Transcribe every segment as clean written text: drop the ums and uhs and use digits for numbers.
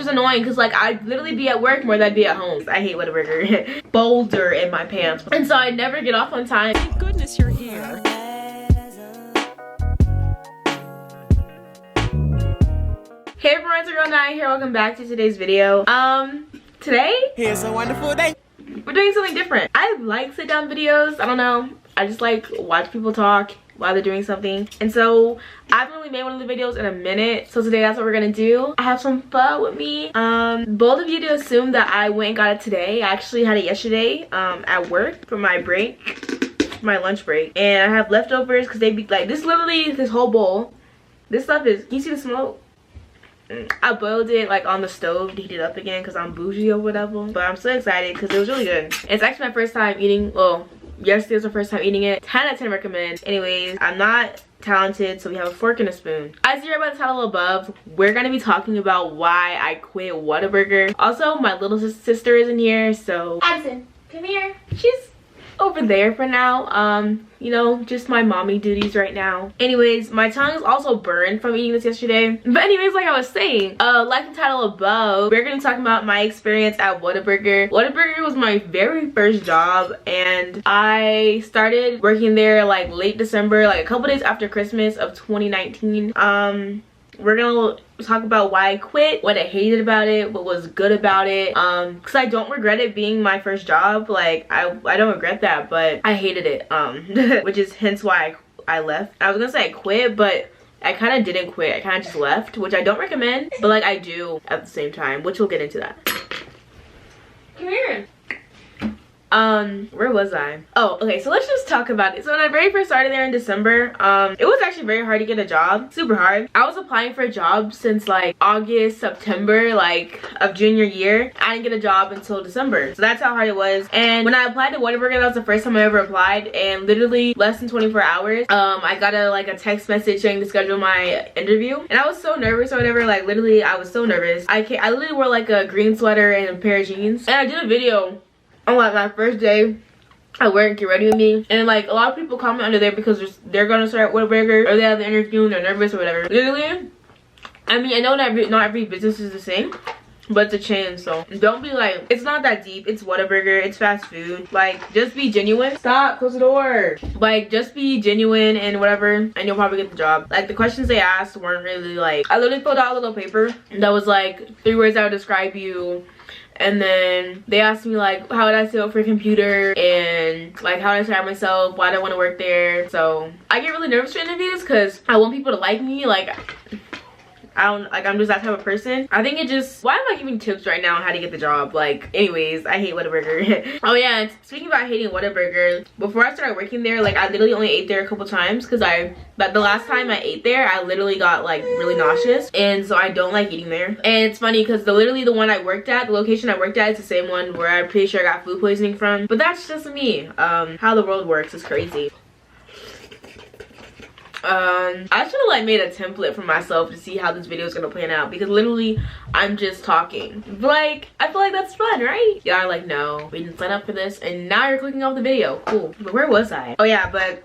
is annoying because like I'd literally be at work more than I'd be at home. I hate Whataburger. Boulder in my pants. And so I never get off on time. Thank goodness you're here. Hey everyone, it's your girl Aniya here. Welcome back to today's video. Today Here's a wonderful day. we're doing something different. I like sit down videos. I don't know. I just like watch people talk while they're doing something. And so I haven't really made one of the videos in a minute. So today that's what we're gonna do. I have some pho with me. Bold of you to assume that I went and got it today. I actually had it yesterday at work for my break, my lunch break. And I have leftovers because they be like this whole bowl. This stuff is, can you see the smoke? I boiled it like on the stove to heat it up again because I'm bougie or whatever. But I'm so excited because it was really good. It's actually my first time eating, well, yesterday was my first time eating it. 10 out of 10 recommend. Anyways, I'm not talented, so we have a fork and a spoon. As you read by the title above, we're gonna be talking about why I quit Whataburger. Also, my little sister is in here, so Addison, come here. She's over there for now. You know, just my mommy duties right now. Anyways, my tongue is also burned from eating this yesterday. But anyways, like I was saying, like the title above, we're gonna be talking about my experience at Whataburger. Whataburger was my very first job, and I started working there like late December, like a couple days after Christmas of 2019. We're gonna talk about why I quit, what I hated about it, what was good about it, because I don't regret it being my first job. Like I don't regret that, but I hated it, which is hence why I left. I was gonna say I quit, but I kind of didn't quit. I kind of just left, which I don't recommend, but like I do at the same time, which we'll get into that. Come here. Where was I? Oh, okay, so let's just talk about it. So when I very first started there in December, it was actually very hard to get a job. Super hard. I was applying for a job since like August, September, like of junior year. I didn't get a job until December. So that's how hard it was. And when I applied to Whataburger, that was the first time I ever applied, and literally less than 24 hours, I got a text message saying to schedule my interview. And I was so nervous or whatever, like literally I was so nervous. I literally wore like a green sweater and a pair of jeans. And I did a video on like my first day at work, get ready with me, and like a lot of people comment under there because they're gonna start Whataburger or they have the interview and they're nervous or whatever. Literally, I mean, I know that not every business is the same, but it's a chain, so don't be like, it's not that deep. It's Whataburger, it's fast food. Like, just be genuine. Stop, close the door. Like, just be genuine and whatever, and you'll probably get the job. Like, the questions they asked weren't really like, I literally filled out a little paper that was like 3 words that would describe you. And then they asked me like, how would I set up for a computer, and like how would I describe myself, why do I want to work there. So I get really nervous for interviews because I want people to like me. Like I'm just that type of person. I think it just, why am I giving tips right now on how to get the job? Like, anyways, I hate Whataburger. Oh yeah, and speaking about hating Whataburger, before I started working there, like I literally only ate there a couple times because but the last time I ate there, I literally got like really nauseous, and so I don't like eating there. And it's funny because literally the one I worked at, the location I worked at, is the same one where I'm pretty sure I got food poisoning from. But that's just me. How the world works is crazy. I should have like made a template for myself to see how this video is gonna plan out, because literally I'm just talking. But like, I feel like that's fun, right? Y'all are like, no, we didn't sign up for this, and now you're clicking off the video. Cool. But where was I? Oh yeah, but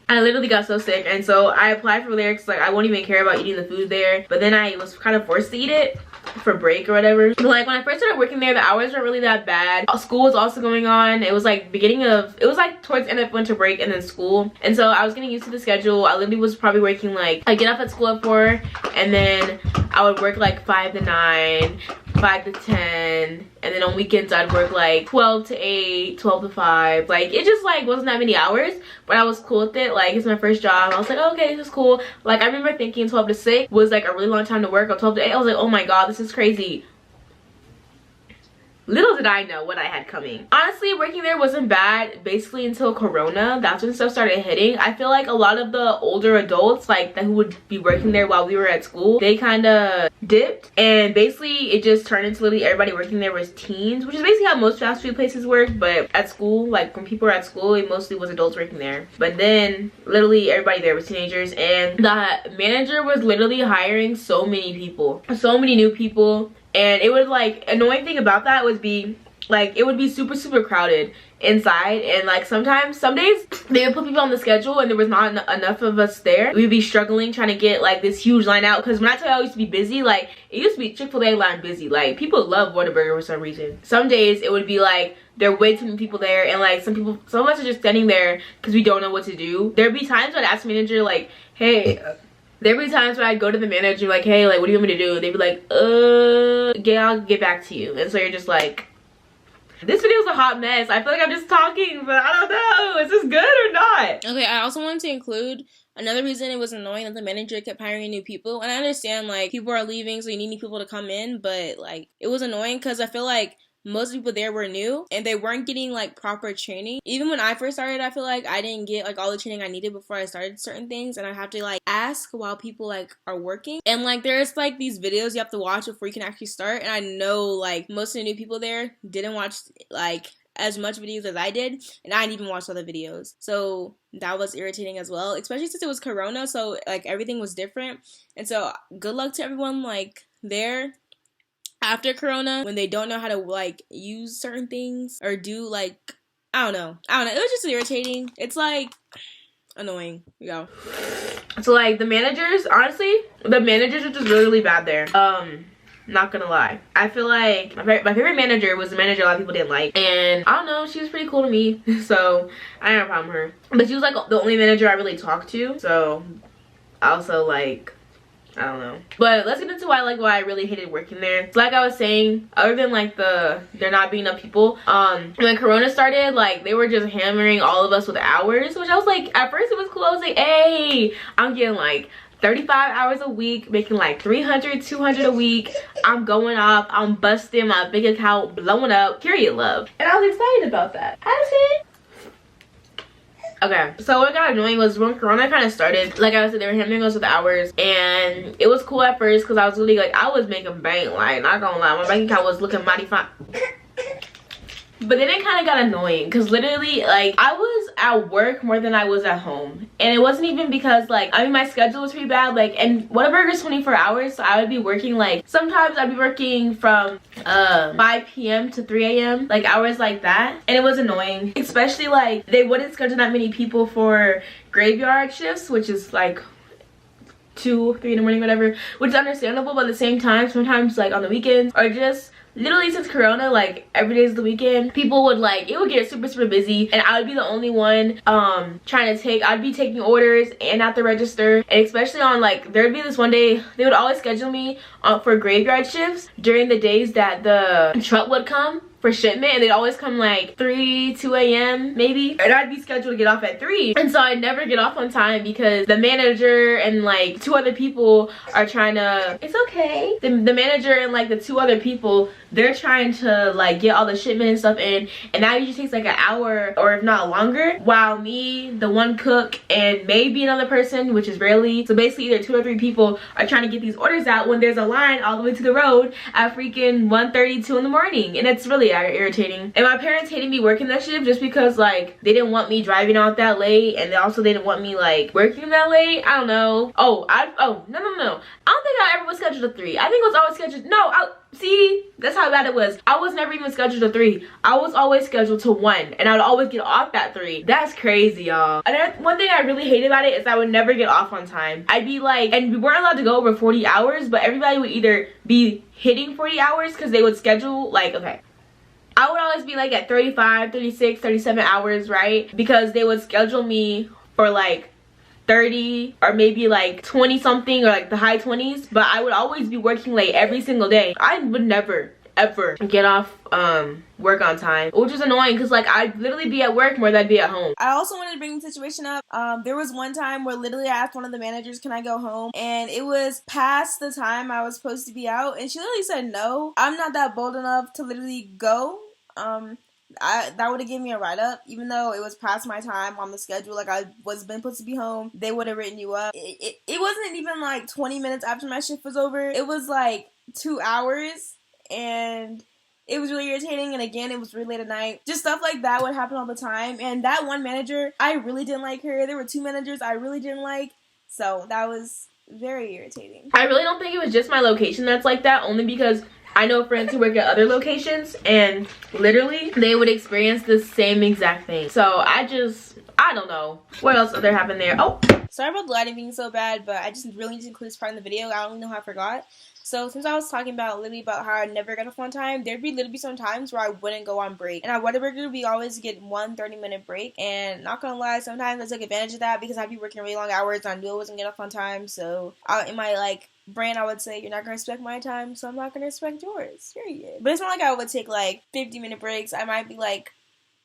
I literally got so sick, and so I applied for there because like I won't even care about eating the food there, but then I was kind of forced to eat it for break or whatever. But like when I first started working there, the hours weren't really that bad. School was also going on. It was like it was like towards the end of winter break and then school, and so I was getting used to the schedule. I literally was probably working like, I get up at school at 4, and then I would work like 5 to 9, 5 to 10, and then on weekends I'd work like 12 to 8, 12 to 5. Like it just like wasn't that many hours, but I was cool with it. Like it's my first job. I was like, oh, okay, this is cool. Like I remember thinking 12 to 6 was like a really long time to work, or 12 to 8. I was like, oh my god, this is crazy. Little did I know what I had coming. Honestly, working there wasn't bad basically until Corona. That's when stuff started hitting. I feel like a lot of the older adults like who would be working there while we were at school, they kind of dipped, and basically it just turned into literally everybody working there was teens, which is basically how most fast food places work. But at school, like when people were at school, it mostly was adults working there. But then literally everybody there was teenagers, and the manager was literally hiring so many people, so many new people. And it was like, annoying thing about that would be Like, it would be super, super crowded inside, and like some days they would put people on the schedule and there was not enough of us there. We'd be struggling trying to get like this huge line out, because when I tell you I used to be busy, like it used to be Chick-fil-A line busy. Like, people love Whataburger for some reason. Some days it would be like there are way too many people there, and like some of us are just standing there because we don't know what to do. There'd be times when I'd ask the manager like, hey, there'd be times when I'd go to the manager like, hey, like what do you want me to do? They'd be like, yeah, I'll get back to you. And so you're just like, this video is a hot mess. I feel like I'm just talking, but I don't know. Is this good or not? Okay, I also wanted to include another reason it was annoying that the manager kept hiring new people. And I understand, like, people are leaving, so you need new people to come in. But, like, it was annoying because I feel like most people there were new and they weren't getting like proper training. Even when I first started, I feel like I didn't get like all the training I needed before I started certain things, and I have to like ask while people like are working. And like there's like these videos you have to watch before you can actually start, and I know like most of the new people there didn't watch like as much videos as I did, and I didn't even watch other videos, so that was irritating as well, especially since it was Corona, so like everything was different. And so good luck to everyone like there after Corona when they don't know how to like use certain things or do like I don't know, it was just irritating. It's like annoying. So like the managers, honestly the managers are just really, really bad there. Not gonna lie, I feel like my favorite manager was the manager a lot of people didn't like, and I don't know, she was pretty cool to me, so I didn't have a problem with her. But she was like the only manager I really talked to, so I also like, I don't know. But let's get into why I really hated working there. So like I was saying, other than like there not being enough people, when Corona started, like they were just hammering all of us with hours, which I was like, at first it was cool. I was like, hey, I'm getting like 35 hours a week, making like 300, 200 a week. I'm going off, I'm busting, my bank account blowing up, period love. And I was excited about that. Okay, so what got annoying was when Corona kind of started, like I said, they were hammering us with hours, and it was cool at first because I was really like, I was making bank, like not gonna lie, my bank account was looking mighty fine. But then it kind of got annoying because literally like I was at work more than I was at home, and it wasn't even because like, I mean, my schedule was pretty bad, like, and Whataburger is 24 hours, so I would be working like, sometimes I'd be working from 5 p.m. to 3 a.m. like hours like that, and it was annoying, especially like they wouldn't schedule that many people for graveyard shifts, which is like 2, 3 in the morning, whatever, which is understandable. But at the same time, sometimes like on the weekends or just literally since Corona, like every day is the weekend, people would like, it would get super, super busy, and I would be the only one I'd be taking orders and at the register. And especially on like, there'd be this one day they would always schedule me for graveyard shifts during the days that the truck would come for shipment, and they'd always come like 2 a.m. maybe, and I'd be scheduled to get off at 3, and so I'd never get off on time because the manager and like 2 other people are trying to, it's okay, the manager and like the 2 other people, they're trying to like get all the shipment and stuff in, and that usually takes like an hour or if not longer, while me, the one cook, and maybe another person, which is rarely, so basically either 2 or 3 people are trying to get these orders out when there's a line all the way to the road at freaking 1:32 in the morning, and it's really irritating. And my parents hated me working that shift just because like they didn't want me driving out that late, and they also didn't want me like working that late. I don't know. No, I don't think I ever was scheduled at 3. I think it was always scheduled, see, that's how bad it was. I was never even scheduled to 3. I was always scheduled to 1, and I would always get off at 3. That's crazy, y'all. And one thing I really hated about it is I would never get off on time. I'd be like, and we weren't allowed to go over 40 hours, but everybody would either be hitting 40 hours because they would schedule like, okay, I would always be like at 35, 36, 37 hours, right? Because they would schedule me for like 30 or maybe like 20 something or like the high 20s, but I would always be working late every single day. I would never ever get off work on time, which is annoying because like I'd literally be at work more than I'd be at home. I also wanted to bring the situation up. There was one time where literally I asked one of the managers, can I go home? And it was past the time I was supposed to be out, and she literally said no. I'm not that bold enough to literally go. That would have given me a write-up, even though it was past my time on the schedule. Like I was been supposed to be home, they would have written you up. It wasn't even like 20 minutes after my shift was over. It was like 2 hours, and it was really irritating. And again, it was really late at night. Just stuff like that would happen all the time. And that one manager, I really didn't like her. There were 2 managers I really didn't like, so that was very irritating. I really don't think it was just my location that's like that, only because I know friends who work at other locations and literally they would experience the same exact thing. So I don't know what else other happened there. Oh, sorry about the lighting being so bad, but I just really need to include this part in the video. I don't even know how I forgot. So since I was talking about literally about how I'd never get off on time, there'd be literally some times where I wouldn't go on break. And at Whataburger, we always get one 30-minute break. And not gonna lie, sometimes I took advantage of that because I'd be working really long hours and I knew I wasn't getting off on time. So in my like brain, I would say, you're not gonna respect my time, so I'm not gonna respect yours. Period. But it's not like I would take like 50-minute breaks. I might be like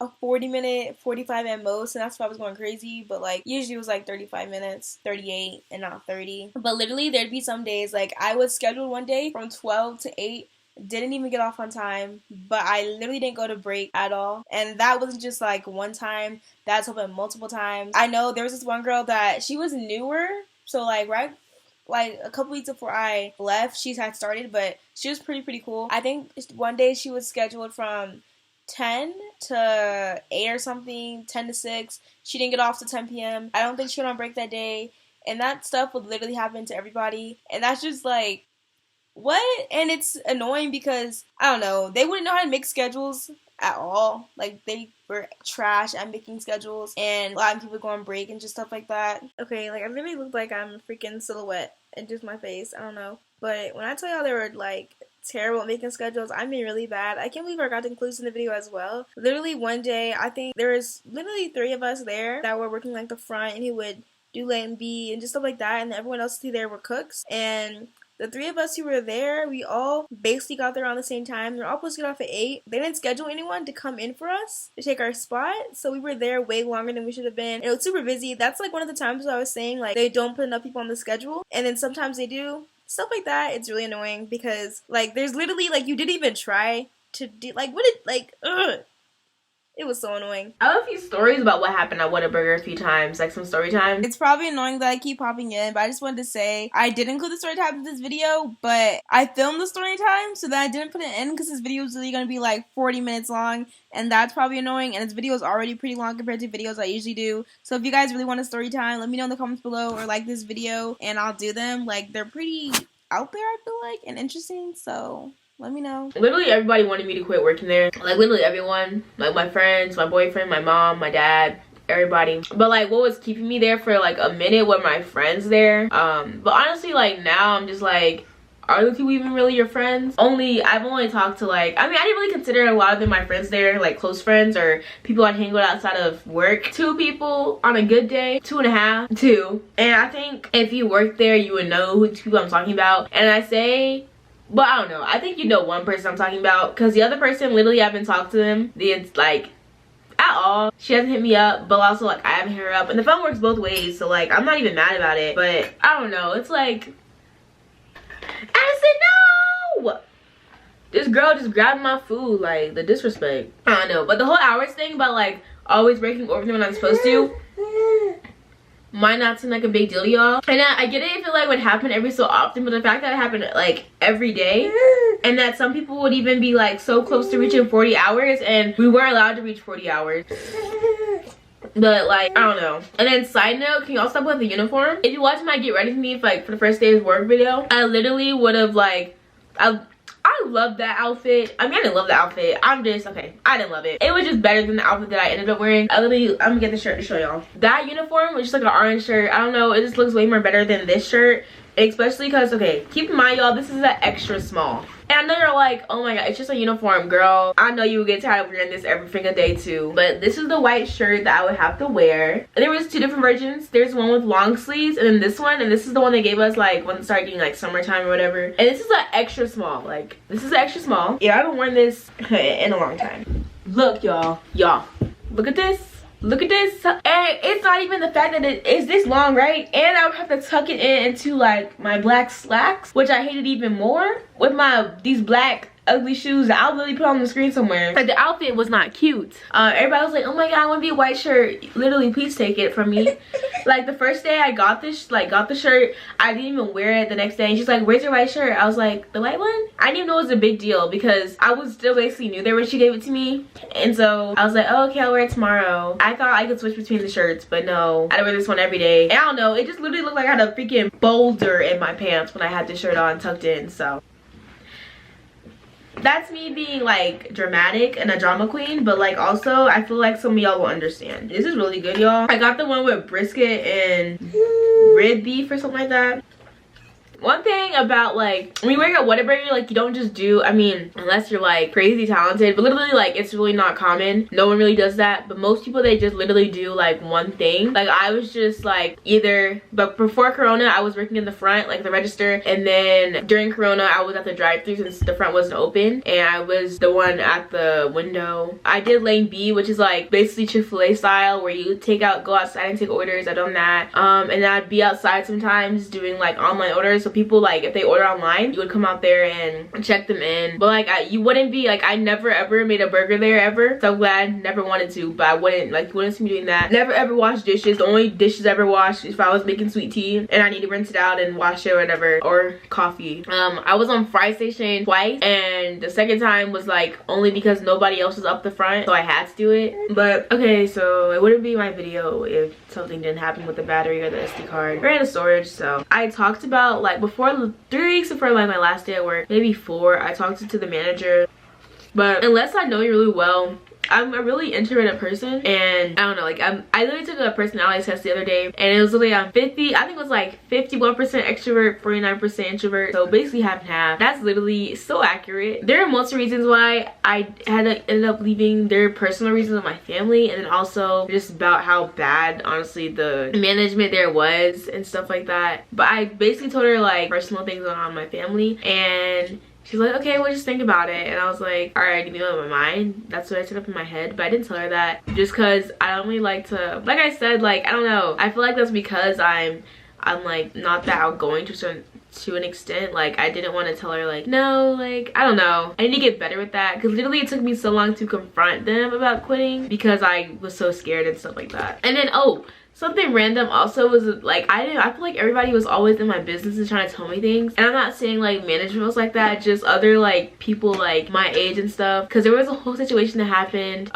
a 40-minute, 45 at most, and that's why I was going crazy. But like usually it was like 35 minutes, 38, and not 30. But literally there'd be some days like I was scheduled one day from 12 to 8, didn't even get off on time, but I literally didn't go to break at all. And that wasn't just like one time, that's happened multiple times. I know there was this one girl that she was newer, so like like a couple weeks before I left, she had started, but she was pretty cool. I think one day she was scheduled from 10 to 8 or something, 10 to 6. She didn't get off to 10 p.m. I don't think she went on break that day. And that stuff would literally happen to everybody. And that's just like, what? And it's annoying because, I don't know, they wouldn't know how to make schedules at all. Like, they were trash at making schedules. And a lot of people go on break and just stuff like that. Okay, like, I literally look like I'm a freaking silhouette and just my face. I don't know. But when I tell y'all they were, like, terrible at making schedules, I mean really bad. I can't believe I got to include this in the video as well. Literally one day, I think there was literally 3 of us there that were working like the front, and he would do lane B and just stuff like that, and everyone else there were cooks. And the 3 of us who were there, we all basically got there around the same time. They're all supposed to get off at 8. They didn't schedule anyone to come in for us to take our spot, so we were there way longer than we should have been. It was super busy. That's like one of the times I was saying like they don't put enough people on the schedule, and then sometimes they do. Stuff like that, it's really annoying because, like, there's literally, like, you didn't even try to do, like, what it, like, ugh. It was so annoying. I have a few stories about what happened at Whataburger a few times, like some story time. It's probably annoying that I keep popping in, but I just wanted to say I did include the story time in this video, but I filmed the story time so that I didn't put it in because this video is really going to be like 40 minutes long, and that's probably annoying, and this video is already pretty long compared to videos I usually do. So if you guys really want a story time, let me know in the comments below or like this video, and I'll do them. Like, they're pretty out there, I feel like, and interesting, so let me know. Literally everybody wanted me to quit working there. Like, literally everyone. Like, my friends, my boyfriend, my mom, my dad, everybody. But like, what was keeping me there for like a minute were my friends there. But honestly, like, now I'm just like, are the people even really your friends? I've only talked to like, I mean, I didn't really consider a lot of them my friends there, like close friends or people I'd hang with outside of work. 2 people on a good day, 2.5, 2. And I think if you work there, you would know who people I'm talking about. And I say, but I don't know, I think you know one person I'm talking about, because the other person, literally I haven't talked to them like at all. She hasn't hit me up, but also like I haven't hit her up, and the phone works both ways, so like I'm not even mad about it. But I don't know, it's like, I said no, this girl just grabbed my food, like the disrespect. I don't know, but the whole hours thing about like always breaking overtime when I'm supposed to might not seem like a big deal to y'all, and I get it if it like would happen every so often, but the fact that it happened like every day, and that some people would even be like so close to reaching 40 hours and we weren't allowed to reach 40 hours. But like, I don't know. And then side note, can y'all stop with the uniform? If you watch my get ready for me for the first day's work video, I literally would have like, I love that outfit. I mean, I didn't love the outfit. Okay, I didn't love it. It was just better than the outfit that I ended up wearing. I'm gonna get the shirt to show y'all. That uniform was just like an orange shirt. I don't know, it just looks way more better than this shirt. Especially because, okay, keep in mind, y'all, this is an extra small. And I know you're like, oh my god, it's just a uniform, girl. I know you would get tired of wearing this every freaking day too. But this is the white shirt that I would have to wear. There was 2 different versions. There's one with long sleeves and then this one. And this is the one they gave us like when it started getting like summertime or whatever. And this is an extra small. Like, this is an extra small. Yeah, I haven't worn this in a long time. Look, y'all. Y'all, look at this. Look at this. And it's not even the fact that it is this long, right? And I would have to tuck it into like my black slacks, which I hated even more, with these black ugly shoes that I'll literally put on the screen somewhere. Like, the outfit was not cute. Everybody was like, oh my god, I want to be a white shirt. Literally, please take it from me. Like, the first day I got this, got the shirt, I didn't even wear it the next day. And she's like, where's your white shirt? I was like, the white one? I didn't even know it was a big deal because I was still basically new there when she gave it to me. And so I was like, oh, okay, I'll wear it tomorrow. I thought I could switch between the shirts, but no, I wear this one every day. And I don't know, it just literally looked like I had a freaking boulder in my pants when I had this shirt on tucked in. So that's me being like dramatic and a drama queen, but like also I feel like some of y'all will understand. This is really good, y'all. I got the one with brisket and rib beef or something like that. One thing about like when you work at Whataburger, like you don't just do, I mean, unless you're like crazy talented, but literally like it's really not common. No one really does that, but most people, they just literally do like one thing. Like I was just like either, but before Corona I was working in the front, like the register, and then during Corona I was at the drive-thru since the front wasn't open, and I was the one at the window. I did lane B, which is like basically Chick-fil-A style, where you go outside and take orders. I've done that, and I'd be outside sometimes doing like online orders. So people, like if they order online, you would come out there and check them in. But like you wouldn't be like, I never ever made a burger there ever. So glad, never wanted to, but I wouldn't, like you wouldn't see me doing that. Never ever wash dishes. The only dishes I ever washed if I was making sweet tea and I need to rinse it out and wash it or whatever, or coffee. I was on fry station twice, and the second time was like only because nobody else was up the front, so I had to do it. But okay, so it wouldn't be my video if something didn't happen with the battery or the SD card or the storage. So I talked about like before, 3 weeks before like my last day at work, maybe 4, I talked to the manager. But unless I know you really well, I'm a really introverted person, and I don't know, like I literally took a personality test the other day, and it was literally on 50, I think it was like 51% extrovert, 49% introvert, so basically half and half. That's literally so accurate. There are multiple reasons why I ended up leaving. There are personal reasons with my family, and then also just about how bad honestly the management there was and stuff like that. But I basically told her like personal things going on in my family, and she's like, okay, well just think about it. And I was like, all right, you know, in my mind, that's what I set up in my head. But I didn't tell her that just because I don't really like to, like I said, like I don't know, I feel like that's because I'm like not that outgoing to an extent. Like I didn't want to tell her like, no, like I don't know, I need to get better with that, because literally it took me so long to confront them about quitting because I was so scared and stuff like that. And then something random also was like, I feel like everybody was always in my business and trying to tell me things. And I'm not saying like management was like that, just other like people like my age and stuff. Because there was a whole situation that happened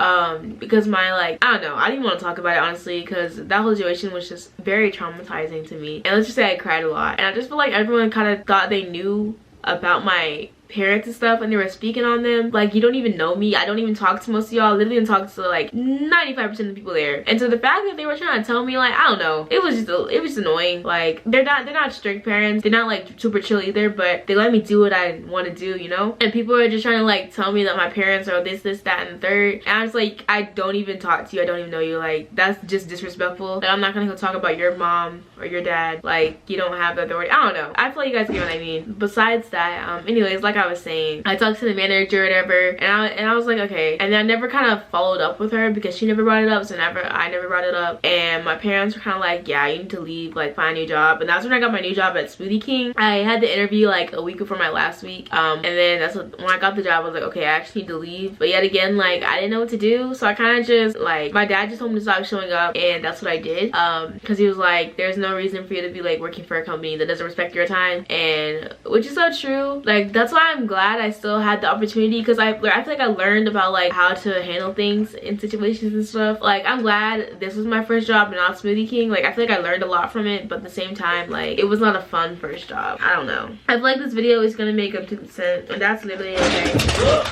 because my like, I don't know, I didn't want to talk about it honestly, because that whole situation was just very traumatizing to me. And let's just say I cried a lot. And I just feel like everyone kind of thought they knew about my parents and stuff, and they were speaking on them. Like, you don't even know me. I don't even talk to most of y'all. Literally talk to like 95% of the people there. And so the fact that they were trying to tell me, like, I don't know, it was just annoying. Like they're not strict parents, they're not like super chill either, but they let me do what I want to do, you know. And people are just trying to like tell me that my parents are this that and the third, and I was like, I don't even talk to you, I don't even know you. Like that's just disrespectful. Like I'm not gonna go talk about your mom or your dad. Like you don't have the authority. I don't know, I feel like you guys get what I mean. Besides that, anyways, like I was saying, I talked to the manager or whatever, and I was like, okay. And I never kind of followed up with her because she never brought it up, so I never brought it up. And my parents were kind of like, yeah, you need to leave, like find a new job. And that's when I got my new job at Smoothie King. I had the interview like a week before my last week, and then that's when I got the job. I was like, okay, I actually need to leave. But yet again, like I didn't know what to do, so I kind of just like, my dad just told me to stop showing up, and that's what I did, because he was like, there's no reason for you to be like working for a company that doesn't respect your time. And which is so true. Like that's why I'm glad I still had the opportunity, because I feel like I learned about like how to handle things in situations and stuff. Like I'm glad this was my first job and not Smoothie King. Like I feel like I learned a lot from it, but at the same time, like it was not a fun first job. I don't know, I feel like this video is gonna make up 2%, and that's literally okay.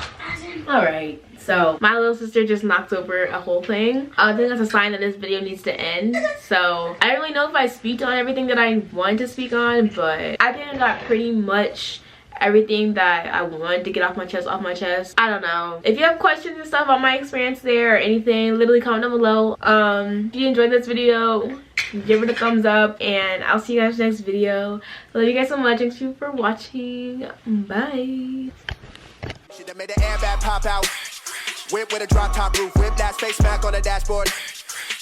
All right, so my little sister just knocked over a whole thing. I think that's a sign that this video needs to end. So I don't really know if I speak on everything that I wanted to speak on, but I think I got pretty much everything that I wanted to get off my chest. I don't know, if you have questions and stuff on my experience there or anything, literally comment down below. If you enjoyed this video, give it a thumbs up, and I'll see you guys next video. I love you guys so much. Thanks you for watching. Bye. She done made the airbag pop out. Whip with a drop top roof. Whip that space smack on the dashboard.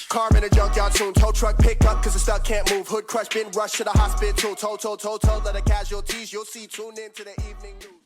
Car in a junkyard soon. Tow truck pick up cause the stuck can't move. Hood crush, been rushed to the hospital. Told other casualties. You'll see. Tune in to the evening news.